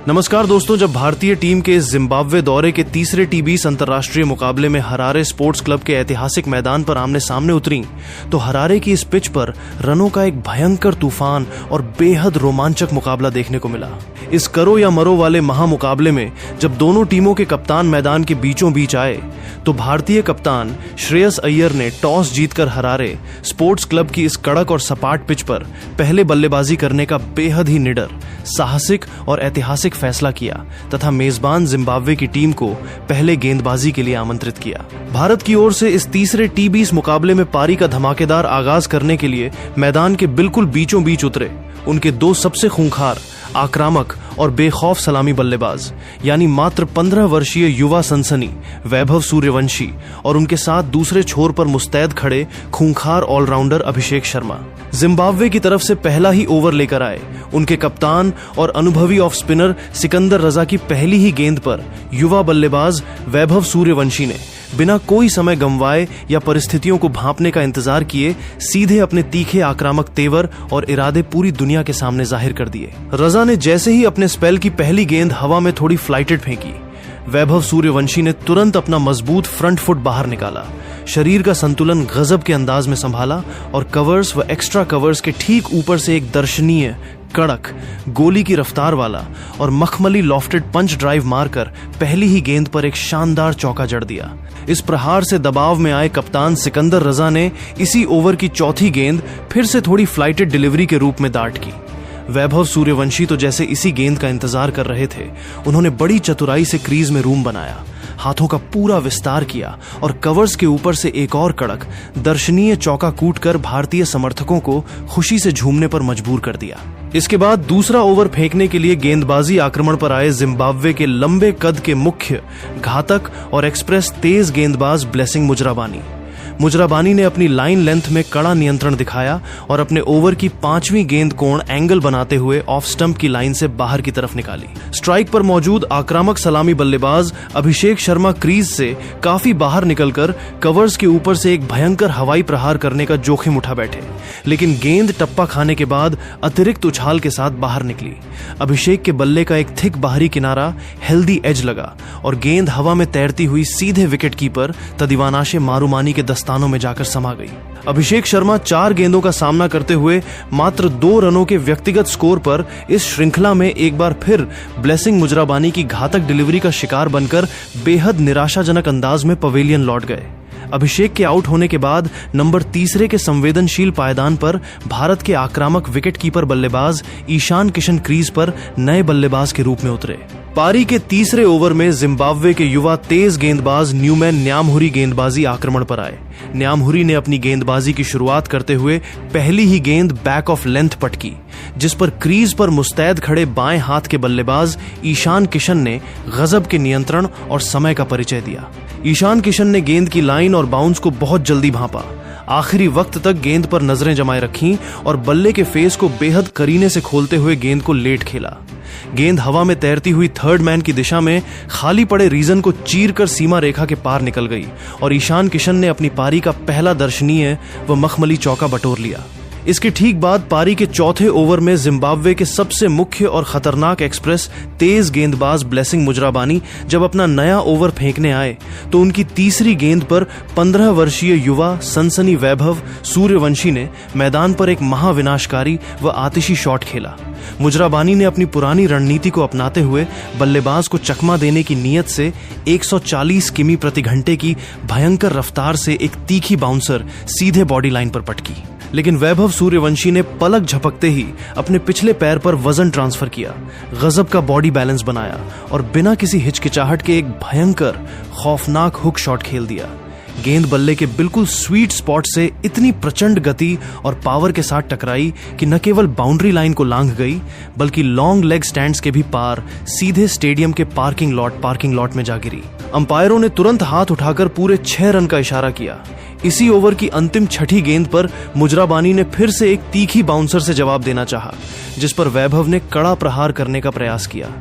नमस्कार दोस्तों, जब भारतीय टीम के जिम्बाब्वे दौरे के तीसरे टी20 अंतर्राष्ट्रीय मुकाबले में हरारे स्पोर्ट्स क्लब के ऐतिहासिक मैदान पर आमने सामने उतरी तो हरारे की इस पिच पर रनों का एक भयंकर तूफान और बेहद रोमांचक मुकाबला देखने को मिला। इस करो या मरो वाले महामुकाबले में जब दोनों टीमों के कप्तान मैदान के बीचों बीच आए तो भारतीय कप्तान श्रेयस अय्यर ने टॉस जीतकर हरारे स्पोर्ट्स क्लब की इस कड़क और सपाट पिच पर पहले बल्लेबाजी करने का बेहद ही निडर, साहसिक और ऐतिहासिक फैसला किया तथा मेजबान जिम्बाब्वे की टीम को पहले गेंदबाजी के लिए आमंत्रित किया। भारत की ओर से इस तीसरे टी20 मुकाबले में पारी का धमाकेदार आगाज करने के लिए मैदान के बिल्कुल बीचों बीच उतरे उनके दो सबसे खूंखार, आक्रामक और बेखौफ सलामी बल्लेबाज यानी मात्र 15 वर्षीय युवा सनसनी वैभव सूर्यवंशी और उनके साथ दूसरे छोर पर मुस्तैद खड़े खूंखार ऑलराउंडर अभिषेक शर्मा। जिम्बाब्वे की तरफ से पहला ही ओवर लेकर आए उनके कप्तान और अनुभवी ऑफ स्पिनर सिकंदर रजा की पहली ही गेंद पर युवा बल्लेबाज वैभव सूर्यवंशी ने बिना कोई समय गंवाए या परिस्थितियों को भांपने का इंतजार किए सीधे अपने तीखे आक्रामक तेवर और इरादे पूरी दुनिया के सामने जाहिर कर दिए। रजा ने जैसे ही अपने स्पेल की पहली गेंद हवा में थोड़ी फ्लाइटेड फेंकी, वैभव सूर्यवंशी ने तुरंत अपना मजबूत फ्रंट फुट बाहर निकाला, शरीर का संतुलन गजब के अंदाज में संभाला और कवर्स व एक्स्ट्रा कवर्स के ठीक ऊपर से एक दर्शनीय, कड़क, गोली की रफ्तार वाला और मखमली लॉफ्टेड पंच ड्राइव मारकर पहली ही गेंद पर एक शानदार चौका जड़ दिया। इस प्रहार से दबाव में आए कप्तान सिकंदर रजा ने इसी ओवर की चौथी गेंद फिर से थोड़ी फ्लाइटेड डिलीवरी के रूप में दाट की। वैभव सूर्यवंशी तो जैसे इसी गेंद का इंतजार कर रहे थे, उन्होंने बड़ी चतुराई से क्रीज में रूम बनाया, हाथों का पूरा विस्तार किया और कवर्स के ऊपर से एक और कड़क, दर्शनीय चौका कूटकर भारतीय समर्थकों को खुशी से झूमने पर मजबूर कर दिया। इसके बाद दूसरा ओवर फेंकने के लिए गेंदबाजी आक्रमण पर आए जिम्बाब्वे के लंबे कद के मुख्य, घातक और एक्सप्रेस तेज गेंदबाज ब्लेसिंग मुजराबानी ने अपनी लाइन लेंथ में कड़ा नियंत्रण दिखाया और अपने ओवर की 5वीं गेंद कोण एंगल बनाते हुए ऑफ स्टंप की लाइन से बाहर की तरफ निकाली। स्ट्राइक पर मौजूद आक्रामक सलामी बल्लेबाज अभिषेक शर्मा क्रीज से काफी बाहर निकलकर कवर्स के ऊपर से एक भयंकर हवाई प्रहार करने का जोखिम उठा बैठे, लेकिन गेंद टप्पा खाने के बाद अतिरिक्त उछाल के साथ बाहर निकली। अभिषेक के बल्ले का एक थिक बाहरी किनारा हेल्दी एज लगा और गेंद हवा में तैरती हुई सीधे विकेट कीपर तदिवानाशे मारूमानी के दस्तानों में जाकर समा गई। अभिषेक शर्मा 4 गेंदों का सामना करते हुए मात्र 2 रनों के व्यक्तिगत स्कोर पर इस श्रृंखला में एक बार फिर ब्लेसिंग मुजराबानी की घातक डिलीवरी का शिकार बनकर बेहद निराशाजनक अंदाज में पवेलियन लौट गए। अभिषेक के आउट होने के बाद नंबर 3 के संवेदनशील पायदान पर भारत के आक्रामक विकेटकीपर बल्लेबाज ईशान किशन क्रीज पर नए बल्लेबाज के रूप में उतरे। पारी के तीसरे ओवर में जिम्बाब्वे के युवा तेज गेंदबाज न्यूमैन न्यामहुरी गेंदबाजी आक्रमण पर आए। न्यामहुरी ने अपनी गेंदबाजी की शुरुआत करते हुए पहली ही गेंद बैक ऑफ लेंथ पटकी, जिस पर क्रीज पर मुस्तैद खड़े बाएं हाथ के बल्लेबाज ईशान किशन ने गजब के नियंत्रण और समय का परिचय दिया। ईशान किशन ने गेंद की लाइन और बाउंस को बहुत जल्दी भांपा, आखिरी वक्त तक गेंद पर नजरें जमाए रखीं और बल्ले के फेस को बेहद करीने से खोलते हुए गेंद को लेट खेला। गेंद हवा में तैरती हुई थर्ड मैन की दिशा में खाली पड़े रीजन को चीरकर सीमा रेखा के पार निकल गई और ईशान किशन ने अपनी पारी का पहला दर्शनीय व मखमली चौका बटोर लिया। इसके ठीक बाद पारी के चौथे ओवर में जिम्बाब्वे के सबसे मुख्य और खतरनाक एक्सप्रेस तेज गेंदबाज ब्लेसिंग मुजराबानी जब अपना नया ओवर फेंकने आए तो उनकी तीसरी गेंद पर 15 वर्षीय युवा सनसनी वैभव सूर्यवंशी ने मैदान पर एक महाविनाशकारी व आतिशी शॉट खेला। मुजराबानी ने अपनी पुरानी रणनीति को अपनाते हुए बल्लेबाज को चकमा देने की नीयत से 140 किमी प्रति घंटे की भयंकर रफ्तार से एक तीखी बाउंसर सीधे बॉडी लाइन पर पटकी, लेकिन वैभव सूर्यवंशी ने पलक झपकते ही अपने पिछले पैर पर वजन ट्रांसफर किया, गजब का बॉडी बैलेंस बनाया और बिना किसी हिचकिचाहट के एक भयंकर खौफनाक हुक शॉट खेल दिया। गेंद बल्ले के बिल्कुल स्वीट स्पॉट से इतनी प्रचंड गति और पावर के साथ टकराई कि न केवल बाउंड्री लाइन को लांघ गई बल्कि लॉन्ग लेग स्टैंड्स के भी पार सीधे स्टेडियम के पार्किंग लॉट में जा गिरी। अंपायरों ने तुरंत हाथ उठाकर पूरे 6 रन का इशारा किया। इसी ओवर की अंतिम 6ठी गेंद पर मुजराबानी ने फिर से एक तीखी बाउंसर से जवाब देना चाहा, जिस पर वैभव ने कड़ा प्रहार करने का प्रयास किया।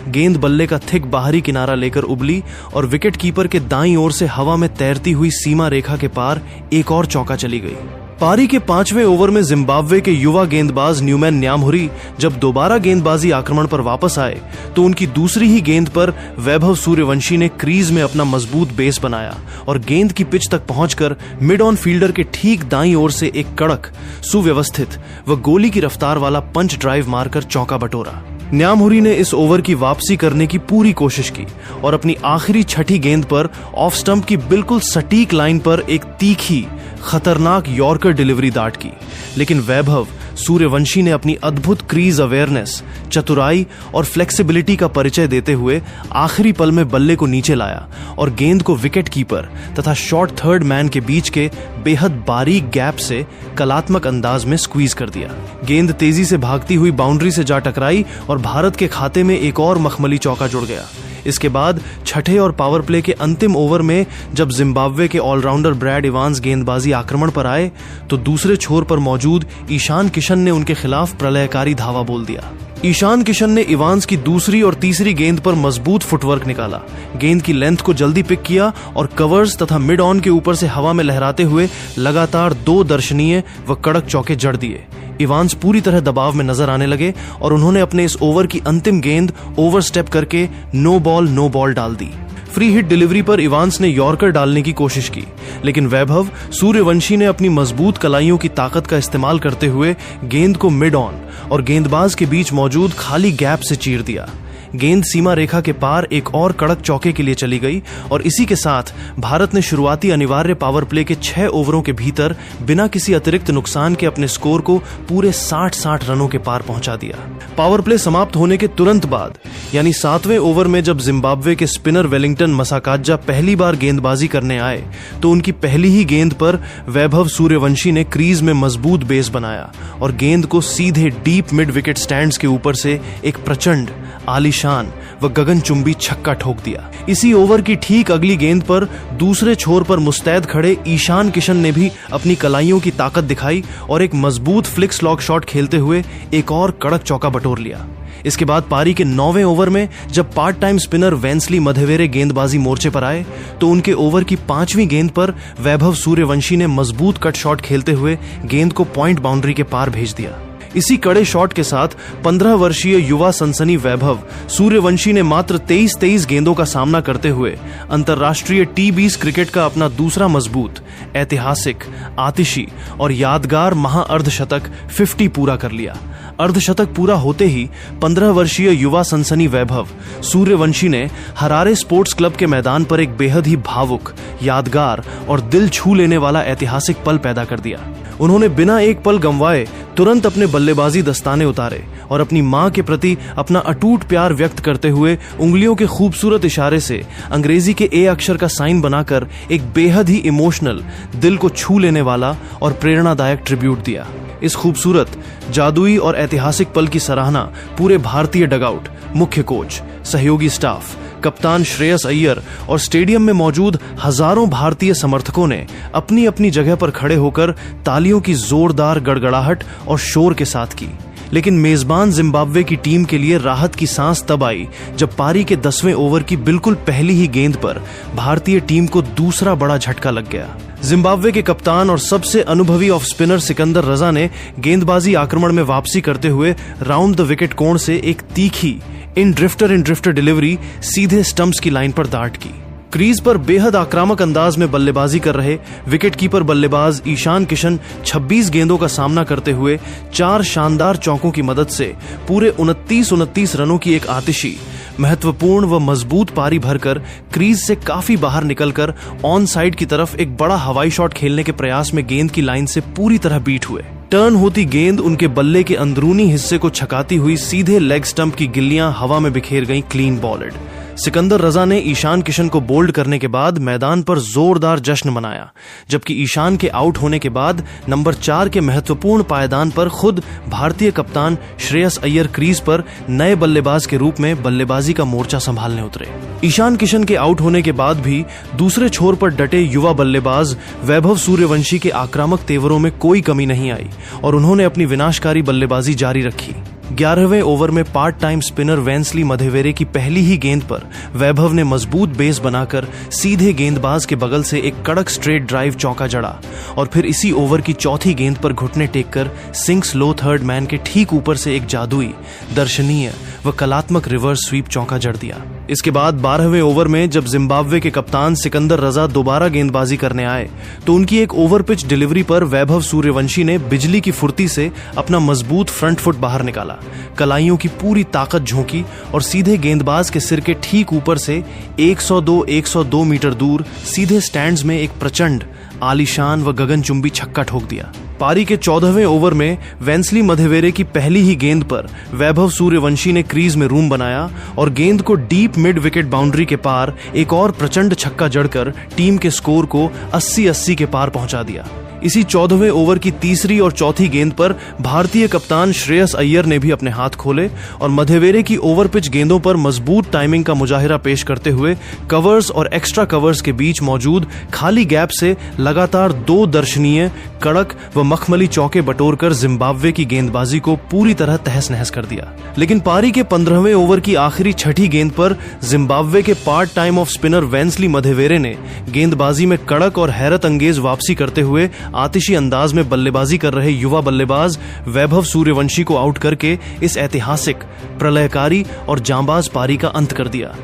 गेंद बल्ले का थिक बाहरी किनारा लेकर उबली और विकेट कीपर के दाईं ओर से हवा में तैरती हुई सीमा रेखा के पार एक और चौका चली गई। पारी के 5वें ओवर में जिम्बाब्वे के युवा गेंदबाज न्यूमैन न्यामहुरी जब दोबारा गेंदबाजी आक्रमण पर वापस आए तो उनकी दूसरी ही गेंद पर वैभव सूर्यवंशी ने क्रीज में अपना मजबूत बेस बनाया और गेंद की पिच तक पहुंचकर मिड ऑन फील्डर के ठीक दाईं ओर से एक कड़क, सुव्यवस्थित व गोली की रफ्तार वाला पंच ड्राइव मारकर चौका बटोरा। न्यामहुरी ने इस ओवर की वापसी करने की पूरी कोशिश की और अपनी आखिरी छठी गेंद पर ऑफ स्टंप की बिल्कुल सटीक लाइन पर एक तीखी, खतरनाक यॉर्कर डिलीवरी दाट की, लेकिन वैभव सूर्यवंशी ने अपनी अद्भुत क्रीज अवेयरनेस, चतुराई और फ्लेक्सिबिलिटी का परिचय देते हुए आखिरी पल में बल्ले को नीचे लाया और गेंद को विकेट कीपर तथा शॉर्ट थर्ड मैन के बीच के बेहद बारीक गैप से कलात्मक अंदाज में स्क्वीज कर दिया। गेंद तेजी से भागती हुई बाउंड्री से जा टकराई और भारत के खाते में एक और मखमली चौका जुड़ गया। इसके बाद छठे और पावर प्ले के अंतिम ओवर में जब जिम्बाब्वे के ऑलराउंडर ब्रैड इवांस गेंदबाजी आक्रमण पर आए तो दूसरे छोर पर मौजूद ईशान किशन ने उनके खिलाफ प्रलयकारी धावा बोल दिया। ईशान किशन ने इवांस की दूसरी और तीसरी गेंद पर मजबूत फुटवर्क निकाला, गेंद की लेंथ को जल्दी पिक किया और कवर्स तथा मिड ऑन के ऊपर से हवा में लहराते हुए लगातार 2 दर्शनीय व कड़क चौके जड़ दिए। इवांस पूरी तरह दबाव में नजर आने लगे और उन्होंने अपने इस ओवर की अंतिम गेंद ओवर स्टेप करके नो बॉल डाल दी। फ्री हिट डिलीवरी पर इवांस ने यॉर्कर डालने की कोशिश की, लेकिन वैभव सूर्यवंशी ने अपनी मजबूत कलाइयों की ताकत का इस्तेमाल करते हुए गेंद को मिड ऑन और गेंदबाज के बीच मौजूद खाली गैप से चीर दिया। गेंद सीमा रेखा के पार एक और कड़क चौके के लिए चली गई और इसी के साथ भारत ने शुरुआती अनिवार्य पावर प्ले के 6 ओवरों के भीतर बिना किसी अतिरिक्त नुकसान के अपने स्कोर को पूरे 60 रनों के पार पहुंचा दिया। पावर प्ले समाप्त होने के तुरंत बाद यानी 7वें ओवर में जब जिम्बाब्वे के स्पिनर वेलिंगटन मसाकाजा पहली बार गेंदबाजी करने आए तो उनकी पहली ही गेंद पर वैभव सूर्यवंशी ने क्रीज में मजबूत बेस बनाया और गेंद को सीधे डीप मिड विकेट स्टैंड्स के ऊपर से एक प्रचंड, आलीशान व गगनचुंबी छक्का ठोक दिया। इसी ओवर की ठीक अगली गेंद पर दूसरे छोर पर मुस्तैद खड़े ईशान किशन ने भी अपनी कलाइयों की ताकत दिखाई और एक मजबूत फ्लिक स्लॉग शॉट खेलते हुए एक और कड़क चौका बटोर लिया। इसके बाद पारी के 9वें ओवर में जब part time spinner Wessly Madhevere गेंदबाजी मोर्चे पर आए तो उनके ओवर की 5वीं गेंद पर वैभव सूर्यवंशी ने मजबूत कट शॉट खेलते हुए गेंद को पॉइंट बाउंड्री के पार भेज दिया। इसी कड़े शॉट के साथ 15 वर्षीय युवा सनसनी वैभव सूर्यवंशी ने मात्र 23 गेंदों का सामना करते हुए अंतर्राष्ट्रीय T20 क्रिकेट का अपना दूसरा मजबूत, ऐतिहासिक, आतिशी और यादगार महाअर्धशतक 50 पूरा कर लिया। अर्धशतक पूरा होते ही 15 वर्षीय युवा सनसनी वैभव सूर्यवंशी ने हरारे स्पोर्ट्स क्लब के मैदान पर एक बेहद ही भावुक, यादगार और दिल छू लेने वाला ऐतिहासिक पल पैदा कर दिया। उन्होंने बिना एक पल गंवाए तुरंत अपने बल्लेबाजी दस्ताने उतारे और अपनी मां के प्रति अपना अटूट प्यार व्यक्त करते हुए उंगलियों के खूबसूरत इशारे से अंग्रेजी के ए अक्षर का साइन बनाकर एक बेहद ही इमोशनल, दिल को छू लेने वाला और प्रेरणादायक ट्रिब्यूट दिया। इस खूबसूरत, जादुई और ऐतिहासिक पल की सराहना पूरे भारतीय डगआउट, मुख्य कोच, सहयोगी स्टाफ, कप्तान श्रेयस अय्यर और स्टेडियम में मौजूद हजारों भारतीय समर्थकों ने अपनी अपनी जगह पर खड़े होकर तालियों की जोरदार गड़गड़ाहट और शोर के साथ की। लेकिन मेजबान जिम्बाब्वे की टीम के लिए राहत की सांस तब आई जब पारी के 10वें ओवर की बिल्कुल पहली ही गेंद पर भारतीय टीम को दूसरा बड़ा झटका लग गया। जिम्बाब्वे के कप्तान और सबसे अनुभवी ऑफ स्पिनर सिकंदर रजा ने गेंदबाजी आक्रमण में वापसी करते हुए राउंड द विकेट कोण से एक तीखी इन ड्रिफ्टर डिलीवरी सीधे स्टंप्स की लाइन पर दाट की। क्रीज पर बेहद आक्रामक अंदाज में बल्लेबाजी कर रहे विकेटकीपर बल्लेबाज ईशान किशन 26 गेंदों का सामना करते हुए 4 शानदार चौकों की मदद से पूरे 29 रनों की एक आतिशी, महत्वपूर्ण व मजबूत पारी भरकर क्रीज से काफी बाहर निकलकर ऑन साइड की तरफ एक बड़ा हवाई शॉट खेलने के प्रयास में गेंद की लाइन से पूरी तरह बीट हुए। टर्न होती गेंद उनके बल्ले के अंदरूनी हिस्से को छकाती हुई सीधे लेग स्टंप की गिल्लियां हवा में बिखेर गईं क्लीन बॉल्ड। सिकंदर रजा ने ईशान किशन को बोल्ड करने के बाद मैदान पर जोरदार जश्न मनाया, जबकि ईशान के आउट होने के बाद नंबर 4 के महत्वपूर्ण पायदान पर खुद भारतीय कप्तान श्रेयस अय्यर क्रीज पर नए बल्लेबाज के रूप में बल्लेबाजी का मोर्चा संभालने उतरे। ईशान किशन के आउट होने के बाद भी दूसरे छोर पर डटे युवा बल्लेबाज वैभव सूर्यवंशी के आक्रामक तेवरों में कोई कमी नहीं आई और उन्होंने अपनी विनाशकारी बल्लेबाजी जारी रखी। 11वें ओवर में part time spinner Wessly Madhevere की पहली ही गेंद पर वैभव ने मजबूत बेस बनाकर सीधे गेंदबाज के बगल से एक कड़क स्ट्रेट ड्राइव चौका जड़ा और फिर इसी ओवर की चौथी गेंद पर घुटने टेककर सिंक्स लो थर्ड मैन के ठीक ऊपर से एक जादुई, दर्शनीय व कलात्मक रिवर्स स्वीप चौका जड़ दिया। इसके बाद 12वें ओवर में जब जिम्बाब्वे के कप्तान सिकंदर रजा दोबारा गेंदबाजी करने आए तो उनकी एक ओवर पिच डिलीवरी पर वैभव सूर्यवंशी ने बिजली की फुर्ती से अपना मजबूत फ्रंट फुट बाहर निकाला, कलाइयों की पूरी ताकत झोंकी और सीधे गेंदबाज के सिर के ठीक ऊपर से 102 मीटर दूर सीधे स्टैंड्स में एक प्रचंड, आलीशान व गगनचुंबी छक्का ठोक दिया। पारी के 14वें ओवर में वेंसली मधेवेरे की पहली ही गेंद पर वैभव सूर्यवंशी ने क्रीज में रूम बनाया और गेंद को डीप मिड विकेट बाउंड्री के पार एक और प्रचंड छक्का जड़कर टीम के स्कोर को 80-80 के पार पहुंचा दिया। इसी 14वें ओवर की तीसरी और चौथी गेंद पर भारतीय कप्तान श्रेयस अय्यर ने भी अपने हाथ खोले और मधेवेरे की ओवर पिच गेंदों पर मजबूत टाइमिंग का मुजाहिरा पेश करते हुए कवर्स और एक्स्ट्रा कवर्स के बीच मौजूद खाली गैप से लगातार 2 दर्शनीय, कड़क व मखमली चौके बटोरकर जिम्बाब्वे की गेंदबाजी को पूरी तरह तहस नहस कर दिया। लेकिन पारी के 15वें ओवर की आखिरी छठी गेंद पर जिम्बाब्वे के part time off spinner Wessly Madhevere ने गेंदबाजी में कड़क और हैरत अंगेज वापसी करते हुए आतिशी अंदाज में बल्लेबाजी कर रहे युवा बल्लेबाज वैभव सूर्यवंशी को आउट करके इस ऐतिहासिक, प्रलयकारी और जांबाज पारी का अंत कर दिया।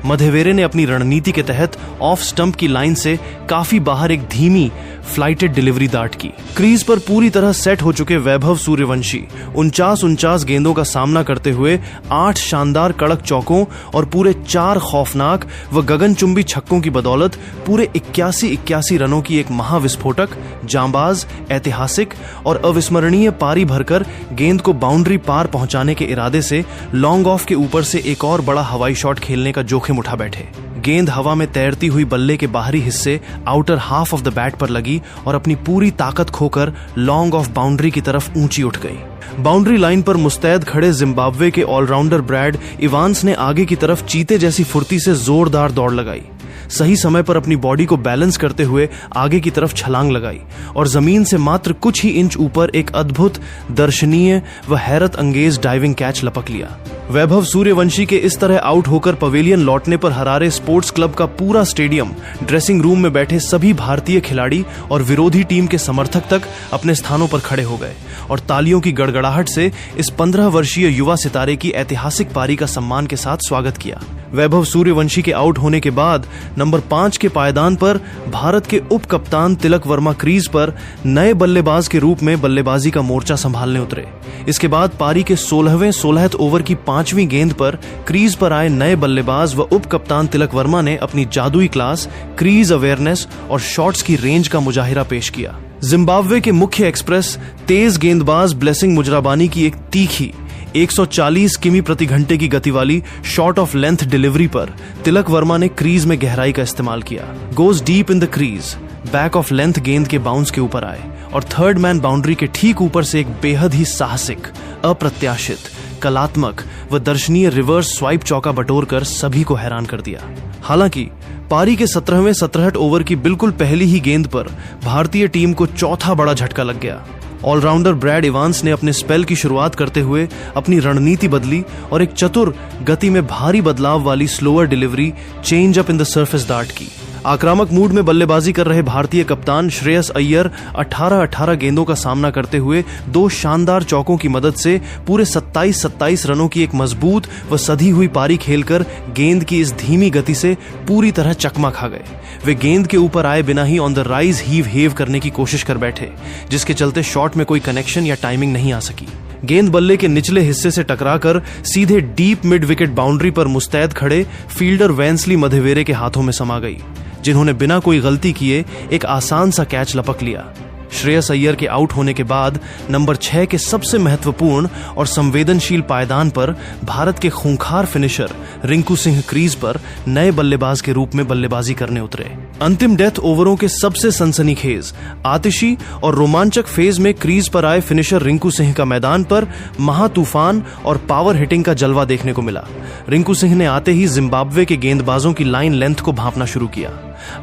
मधेवेरे ने अपनी रणनीति के तहत ऑफ स्टंप की लाइन से काफी बाहर एक धीमी फ्लाइटेड डिलीवरी दाट की। क्रीज पर पूरी तरह सेट हो चुके वैभव सूर्यवंशी 49 गेंदों का सामना करते हुए 8 शानदार कड़क चौकों और पूरे 4 खौफनाक व गगनचुंबी छक्कों की बदौलत पूरे 81 रनों की एक महाविस्फोटक, जांबाज, ऐतिहासिक और अविस्मरणीय पारी भरकर गेंद को बाउंड्री पार पहुंचाने के इरादे से लॉन्ग ऑफ के ऊपर से एक और बड़ा हवाई शॉट खेलने का जोखिम उठा बैठे। गेंद हवा में तैरती हुई बल्ले के बाहरी हिस्से outer half of the bat पर लगी और अपनी पूरी ताकत खोकर लॉन्ग ऑफ बाउंड्री की तरफ ऊंची उठ गई। बाउंड्री लाइन पर मुस्तैद खड़े जिम्बाब्वे के ऑलराउंडर ब्रैड इवांस ने आगे की तरफ चीते जैसी फुर्ती से जोरदार दौड़ लगाई, सही समय पर अपनी बॉडी को बैलेंस करते हुए आगे की तरफ छलांग लगाई और जमीन से मात्र कुछ ही इंच ऊपर एक अद्भुत, दर्शनीय व हैरत अंगेज डाइविंग कैच लपक लिया। वैभव सूर्यवंशी के इस तरह आउट होकर पवेलियन लौटने पर हरारे स्पोर्ट्स क्लब का पूरा स्टेडियम, ड्रेसिंग रूम में बैठे सभी भारतीय खिलाड़ी और विरोधी टीम के समर्थक तक अपने स्थानों पर खड़े हो गए और तालियों की गड़गड़ाहट से इस 15 वर्षीय युवा सितारे की ऐतिहासिक पारी का सम्मान के साथ स्वागत किया। वैभव सूर्यवंशी के आउट होने के बाद नंबर 5 के पायदान पर भारत के उप कप्तान तिलक वर्मा क्रीज पर नए बल्लेबाज के रूप में बल्लेबाजी का मोर्चा संभालने उतरे। इसके बाद पारी के 16वें ओवर की 5वीं गेंद पर क्रीज पर आए नए बल्लेबाज व उप कप्तान तिलक वर्मा ने अपनी जादुई क्लास, क्रीज अवेयरनेस और शॉट्स की रेंज का मुजाहिरा पेश किया। जिम्बाब्वे के मुख्य एक्सप्रेस तेज गेंदबाज ब्लेसिंग मुजराबानी की एक तीखी 140 किमी प्रति घंटे की गति वाली शॉर्ट ऑफ लेंथ डिलीवरी पर तिलक वर्मा ने क्रीज में गहराई का इस्तेमाल किया। Goes deep in the crease, back of length गेंद के बाउंस के ऊपर आए और थर्ड मैन बाउंड्री के ठीक ऊपर से एक बेहद ही साहसिक, अप्रत्याशित, कलात्मक व दर्शनीय रिवर्स स्वाइप चौका बटोरकर सभी को हैरान कर दिया। हालांकि पारी के 17वें 17 ओवर की बिल्कुल पहली ही गेंद पर भारतीय टीम को चौथा बड़ा झटका लग गया। ऑलराउंडर ब्रैड इवांस ने अपने स्पेल की शुरुआत करते हुए अपनी रणनीति बदली और एक चतुर, गति में भारी बदलाव वाली slower delivery change up in the surface दाट की। आक्रामक मूड में बल्लेबाजी कर रहे भारतीय कप्तान श्रेयस अय्यर 18 गेंदों का सामना करते हुए 2 शानदार चौकों की मदद से पूरे 27 रनों की एक मजबूत व सधी हुई पारी खेलकर गेंद की इस धीमी गति से पूरी तरह चकमा खा गए। वे गेंद के ऊपर आए बिना ही on the rise heave heave करने की कोशिश कर बैठे, जिसके चलते शॉट में कोई कनेक्शन या टाइमिंग नहीं आ सकी। गेंद बल्ले के निचले हिस्से से टकराकर सीधे डीप मिड विकेट बाउंड्री पर मुस्तैद खड़े फील्डर वेंसली मधेवेरे के हाथों में समा गई, जिन्होंने बिना कोई गलती किए एक आसान सा कैच लपक लिया। श्रेयस अय्यर के आउट होने के बाद नंबर 6 के सबसे महत्वपूर्ण और संवेदनशील पायदान पर भारत के खूंखार फिनिशर रिंकू सिंह क्रीज पर नए बल्लेबाज के रूप में बल्लेबाजी करने उतरे। अंतिम डेथ ओवरों के सबसे सनसनीखेज, आतिशी और रोमांचक फेज में क्रीज पर आए फिनिशर रिंकू सिंह का मैदान पर महातूफान और पावर हिटिंग का जलवा देखने को मिला। रिंकू सिंह ने आते ही जिम्बाब्वे के गेंदबाजों की लाइन लेंथ को भांपना शुरू किया।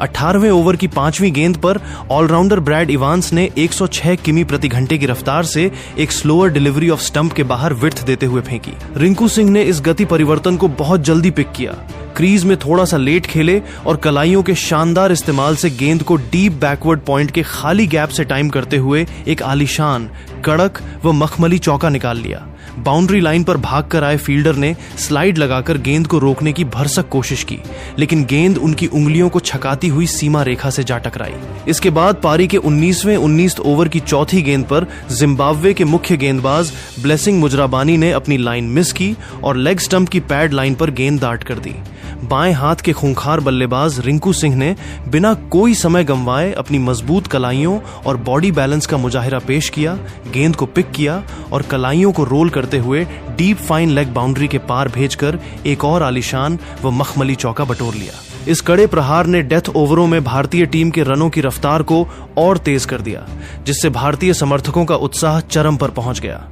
18वें ओवर की 5वीं गेंद पर ऑलराउंडर ब्रैड इवांस ने 106 किमी प्रति घंटे की रफ्तार से एक स्लोअर डिलीवरी ऑफ स्टंप के बाहर विड्थ देते हुए फेंकी। रिंकू सिंह ने इस गति परिवर्तन को बहुत जल्दी पिक किया, क्रीज में थोड़ा सा लेट खेले और कलाइयों के शानदार इस्तेमाल से गेंद को डीप बैकवर्ड पॉइंट के खाली गैप से टाइम करते हुए एक आलीशान, कड़क व मखमली चौका निकाल लिया। बाउंड्री लाइन पर भागकर आए फील्डर ने स्लाइड लगाकर गेंद को रोकने की भरसक कोशिश की, लेकिन गेंद उनकी उंगलियों को छकाती हुई सीमा रेखा से जा टकराई। इसके बाद पारी के 19वें ओवर की चौथी गेंद पर जिम्बाब्वे के मुख्य गेंदबाज ब्लेसिंग मुजराबानी ने अपनी लाइन मिस की और लेग स्टंप की पैड लाइन पर गेंद दाट कर दी। बाएं हाथ के खूंखार बल्लेबाज रिंकू सिंह ने बिना कोई समय गंवाए अपनी मजबूत कलाइयों और बॉडी बैलेंस का मुजाहिरा पेश किया, गेंद को पिक किया और कलाइयों को रोल करते हुए डीप फाइन लेग बाउंड्री के पार भेजकर एक और आलीशान व मखमली चौका बटोर लिया। इस कड़े प्रहार ने डेथ ओवरों में भारतीय टीम के रनों की रफ्तार को और तेज कर दिया, जिससे भारतीय समर्थकों का उत्साह चरम पर पहुंच गया।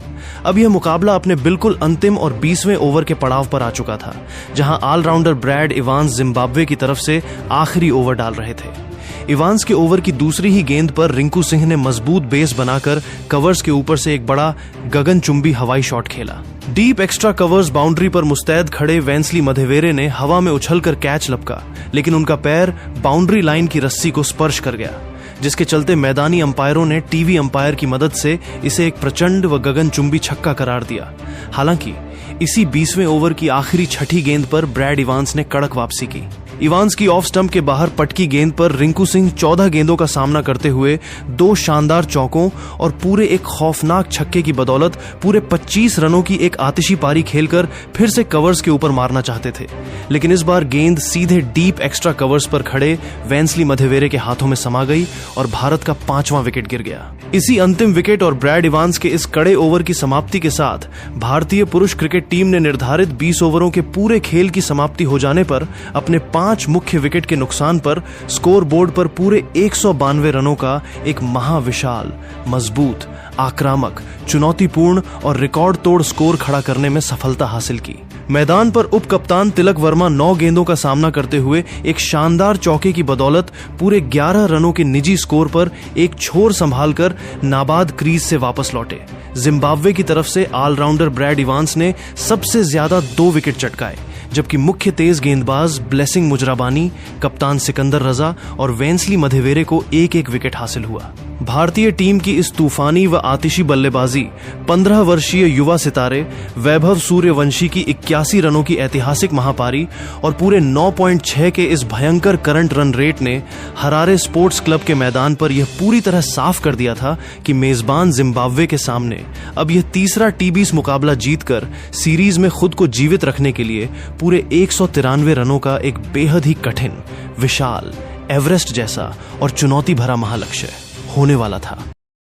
अब यह मुकाबला अपने बिल्कुल अंतिम और 20वें ओवर के पड़ाव पर आ चुका था, जहां ऑलराउंडर ब्रैड इवांस जिम्बाब्वे की तरफ से आखिरी ओवर डाल रहे थे। इवांस के ओवर की दूसरी ही गेंद पर रिंकू सिंह ने मजबूत बेस बनाकर कवर्स के ऊपर से एक बड़ा गगनचुंबी हवाई शॉट खेला। डीप एक्स्ट्रा कवर्स बाउंड्री पर मुस्तैद खड़े वेंसली मधेवेरे ने हवा में उछलकर कैच लपका, लेकिन उनका पैर बाउंड्री लाइन की रस्सी को स्पर्श कर गया, जिसके चलते मैदानी अंपायरों ने टीवी अंपायर की मदद से इसे एक प्रचंड व गगनचुंबी छक्का करार दिया। हालांकि इसी 20वें ओवर की आखिरी छठी गेंद पर ब्रैड इवांस ने कड़क वापसी की। इवांस की ऑफ स्टंप के बाहर पटकी गेंद पर रिंकू सिंह 14 गेंदों का सामना करते हुए 2 शानदार चौकों और पूरे एक खौफनाक छक्के की बदौलत पूरे 25 रनों की एक आतिशी पारी खेलकर फिर से कवर्स के ऊपर मारना चाहते थे, लेकिन इस बार गेंद सीधे डीप एक्स्ट्रा कवर्स पर खड़े वेंसली मधेवेरे के हाथों में समा गई और भारत का 5वां विकेट गिर गया। इसी अंतिम विकेट और ब्रैड इवांस के इस कड़े ओवर की समाप्ति के साथ भारतीय पुरुष क्रिकेट टीम ने निर्धारित 20 ओवरों के पूरे खेल की समाप्ति हो जाने पर अपने 5 मुख्य विकेट के नुकसान पर स्कोर बोर्ड पर पूरे 192 रनों का एक महाविशाल, मजबूत, आक्रामक, चुनौतीपूर्ण और रिकॉर्ड तोड़ स्कोर खड़ा करने में सफलता हासिल की। मैदान पर उप कप्तान तिलक वर्मा 9 गेंदों का सामना करते हुए एक शानदार चौके की बदौलत पूरे 11 रनों के निजी स्कोर पर एक छोर संभालकर नाबाद क्रीज से वापस लौटे। जिम्बाब्वे की तरफ से ऑलराउंडर ब्रैड इवांस ने सबसे ज्यादा 2 विकेट चटकाए, जबकि मुख्य तेज गेंदबाज ब्लेसिंग मुजराबानी, कप्तान सिकंदर रजा और वेंसली मधेवेरे को 1-1 विकेट हासिल हुआ। भारतीय टीम की इस तूफानी व आतिशी बल्लेबाजी 15 वर्षीय युवा सितारे वैभव सूर्यवंशी की 81 रनों की ऐतिहासिक महापारी और पूरे 9.6 के इस भयंकर करंट रन रेट ने हरारे स्पोर्ट्स क्लब के मैदान पर यह पूरी तरह साफ कर दिया था कि मेजबान जिम्बाब्वे के सामने अब यह तीसरा टी20 मुकाबला जीतकर सीरीज में खुद को जीवित रखने के लिए पूरे 193 रनों का एक बेहद ही कठिन, विशाल, एवरेस्ट जैसा और चुनौती भरा महालक्ष्य होने वाला था।